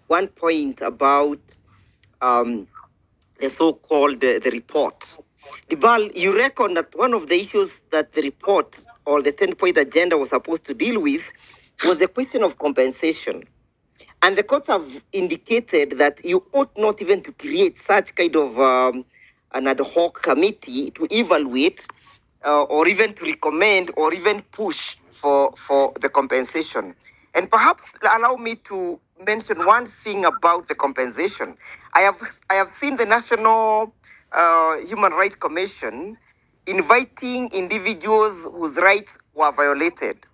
one point about the so-called the report. Dibal, you reckon that one of the issues that the report or the 10-point agenda was supposed to deal with was the question of compensation. And the courts have indicated that you ought not even to create such kind of an ad hoc committee to evaluate or even to recommend or even push for the compensation. And perhaps allow me to mention one thing about the compensation. I have seen the National Human Rights Commission inviting individuals whose rights were violated.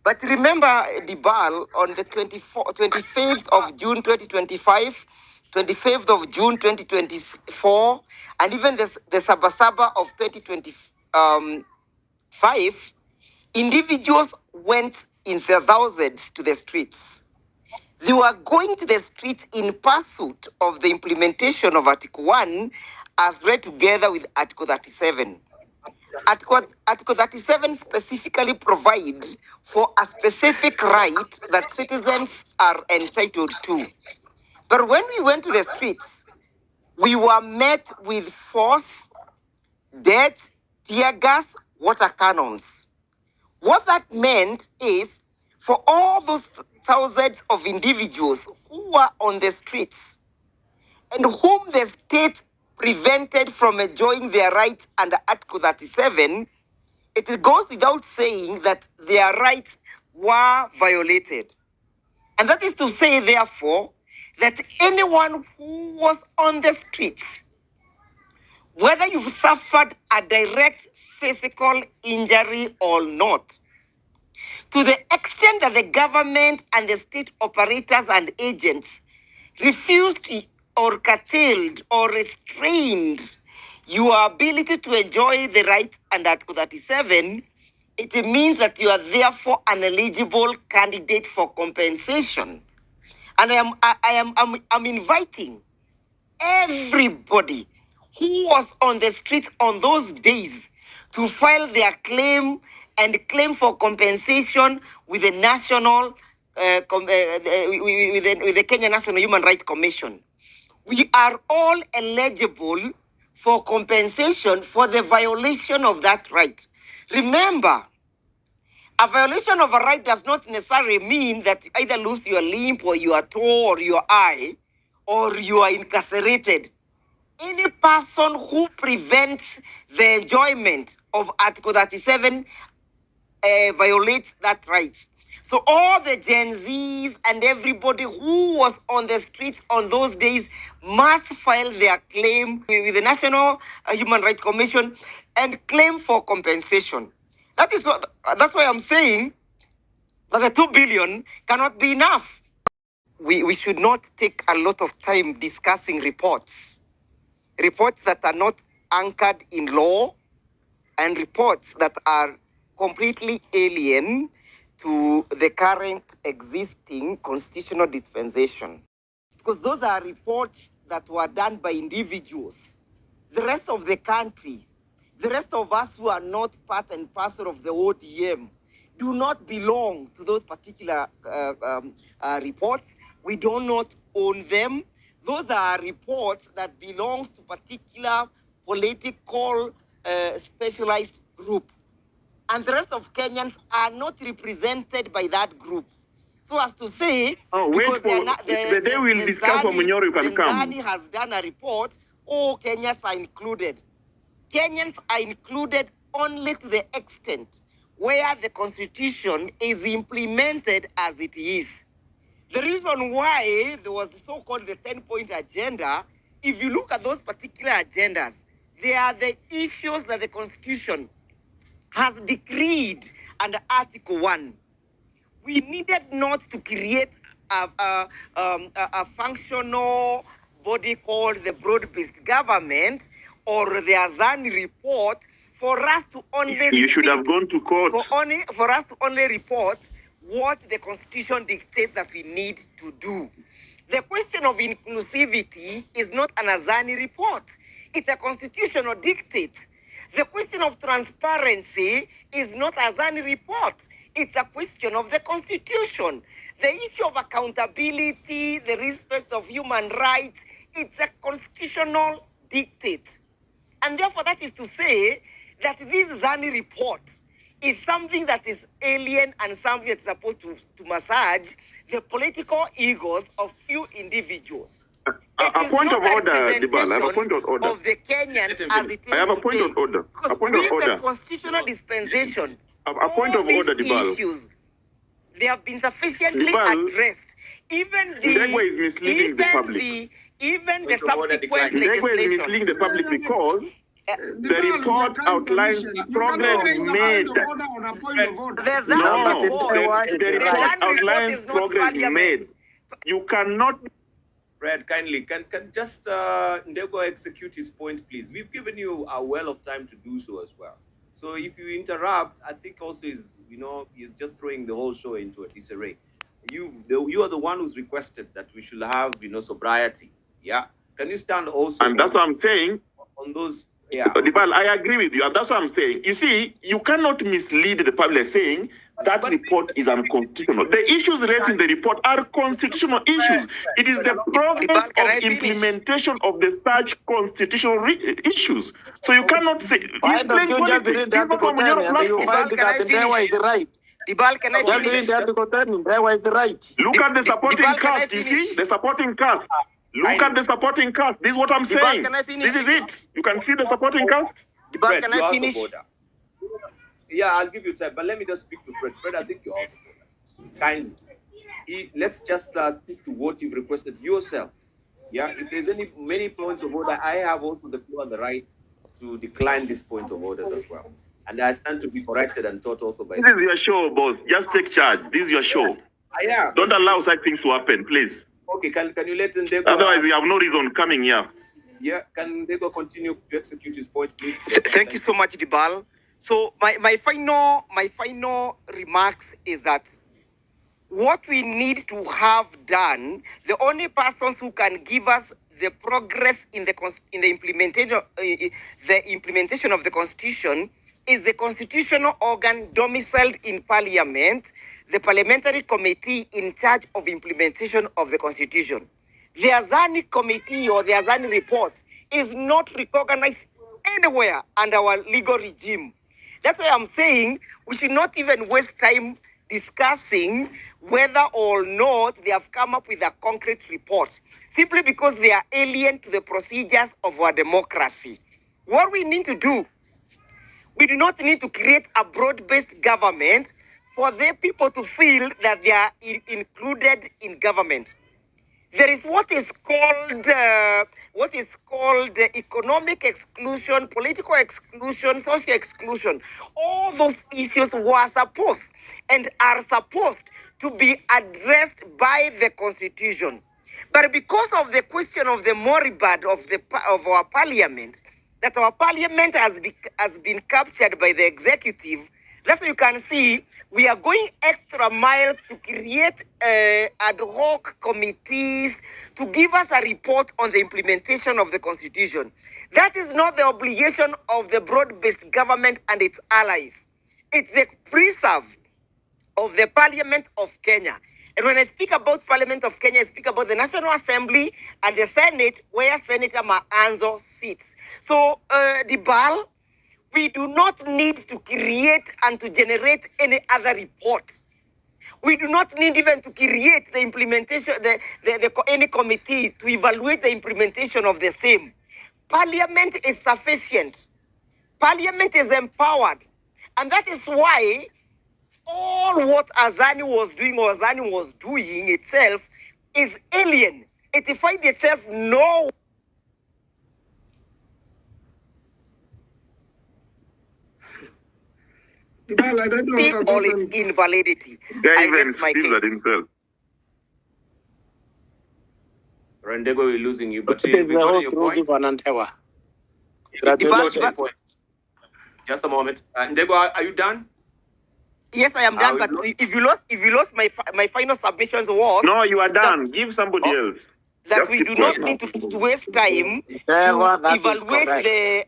But remember, Dibal, on the 25th of June 2025, 25th of June 2024, and even the Sabasaba of 2025, individuals went in their thousands to the streets. They were going to the streets in pursuit of the implementation of Article 1 as read together with Article 37. Article 37 specifically provides for a specific right that citizens are entitled to. But when we went to the streets, we were met with force, death, tear gas, water cannons. What that meant is for all those thousands of individuals who were on the streets and whom the state prevented from enjoying their rights under Article 37, it goes without saying that their rights were violated. And that is to say, therefore, that anyone who was on the streets, whether you've suffered a direct physical injury or not, to the extent that the government and the state operators and agents refused or curtailed or restrained your ability to enjoy the right under Article 37, it means that you are therefore an eligible candidate for compensation. And I'm inviting everybody who was on the street on those days to file their claim and claim for compensation with the national, with the Kenya National Human Rights Commission. We are all eligible for compensation for the violation of that right. Remember, a violation of a right does not necessarily mean that you either lose your limb or your toe or your eye or you are incarcerated. Any person who prevents the enjoyment of Article 37 violates that right. So all the Gen Zs and everybody who was on the streets on those days must file their claim with the National Human Rights Commission and claim for compensation. That's why I'm saying that the 2 billion cannot be enough. We should not take a lot of time discussing reports that are not anchored in law, and reports that are completely alien to the current existing constitutional dispensation. Because those are reports that were done by individuals. The rest of the country, the rest of us who are not part and parcel of the ODM, do not belong to those particular reports. We do not own them. Those are reports that belong to particular political specialized group. And the rest of Kenyans are not represented by that group. So as to say, because the day we'll discuss on Munyoro, you can come. Zani has done a report, all Kenyans are included. Kenyans are included only to the extent where the constitution is implemented as it is. The reason why there was so-called the 10-point agenda, if you look at those particular agendas, they are the issues that the constitution has decreed under Article 1. We needed not to create a functional body called the broad-based government or the Azani report for us to only you should have gone to court for us to only report what the constitution dictates that we need to do. The question of inclusivity is not an Azani report. It's a constitutional dictate The question of transparency is not a Azani report. It's a question of the Constitution. The issue of accountability, the respect of human rights, it's a constitutional dictate. And therefore, that is to say that this Zani report is something that is alien and something that's supposed to massage the political egos of few individuals. A point of order, Dibal. I have a point of order. Of the Kenyans as it is. I have a point of order. Because a point of order. the constitutional dispensation, a point of order, Dibal. Issues, they have been sufficiently addressed. Even the Ndegwa is misleading the public. Even the subsequent Ndegwa is misleading the public because the report outlines progress made. The report outlines progress made. You cannot. Fred, kindly, can just Ndegwa execute his point, please? We've given you a well of time to do so as well. So if you interrupt, I think also is he's just throwing the whole show into a disarray. You are the one who's requested that we should have sobriety. Yeah, can you stand also? And that's what I'm saying. On those. Yeah, Dibal, I agree with you. That's what I'm saying. You see, you cannot mislead the public saying that report is unconstitutional. The issues raised in the report are constitutional issues. It is the progress of implementation of the such constitutional issues. So you cannot say. Why don't you just read the Article 10 and you find that Ndegwa is right? Dibal, can I just read the Article 10, Ndegwa is right. Look at the supporting cast, you see? The supporting cast. Look at the supporting cast. This is what I'm saying. This is it. You can see the supporting cast. Fred, can I finish? Yeah, I'll give you time, but let me just speak to Fred. Fred, I think you're off the border. Kindly. Let's just speak to what you've requested yourself. Yeah, if there's many points of order, I have also the floor and the right to decline this point of orders as well. And I stand to be corrected and taught also by... This is your show, boss. Just take charge. This is your show. Yeah. Don't allow such things to happen, please. Okay, can you let Ndegwa... Otherwise, we have no reason coming here. Yeah, can Ndegwa continue to execute his point, please? Thank you so much, Dibal. So my final remarks is that what we need to have done, the only persons who can give us the progress in the implementation of the Constitution is the constitutional organ domiciled in Parliament, the parliamentary committee in charge of implementation of the Constitution. The Azani committee or the Azani report is not recognized anywhere under our legal regime. That's why I'm saying we should not even waste time discussing whether or not they have come up with a concrete report, simply because they are alien to the procedures of our democracy. What we need to do, we do not need to create a broad-based government for the people to feel that they are included in government. There is what is called economic exclusion, political exclusion, social exclusion. All those issues were supposed and are supposed to be addressed by the Constitution. But because of the question of the moribund of our parliament, that our parliament has been captured by the executive, that's why you can see we are going extra miles to create ad hoc committees to give us a report on the implementation of the Constitution. That is not the obligation of the broad-based government and its allies. It's the preserve of the Parliament of Kenya. And when I speak about Parliament of Kenya, I speak about the National Assembly and the Senate, where Senator Maanzo sits. So, Dibal, we do not need to create and to generate any other report. We do not need even to create the implementation, any committee to evaluate the implementation of the same. Parliament is sufficient. Parliament is empowered. And that is why all what Azani was doing or Azani was doing itself is alien. It finds itself no. Well, I don't know all its invalidity. I even that himself. Ndegwa, we're losing you, but we got your point. Just a moment. Ndegwa, are you done? Yes, I am done. But if you lost my final submissions was no, you are done. Give somebody else. That just we do not need to waste time to evaluate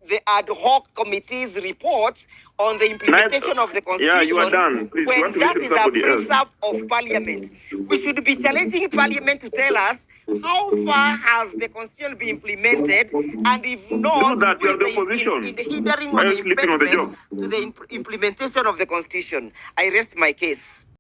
the ad hoc committee's reports on the implementation of the Yeah, you are constitution done. Please, you when want to that listen is to a somebody else. preserve of parliament. We should be challenging parliament to tell us how far has the constitution been implemented, and if not, Do that. who You is are the opposition. in the hindering Why or are the you sleeping on the impediment job? to the implementation of the constitution. I rest my case.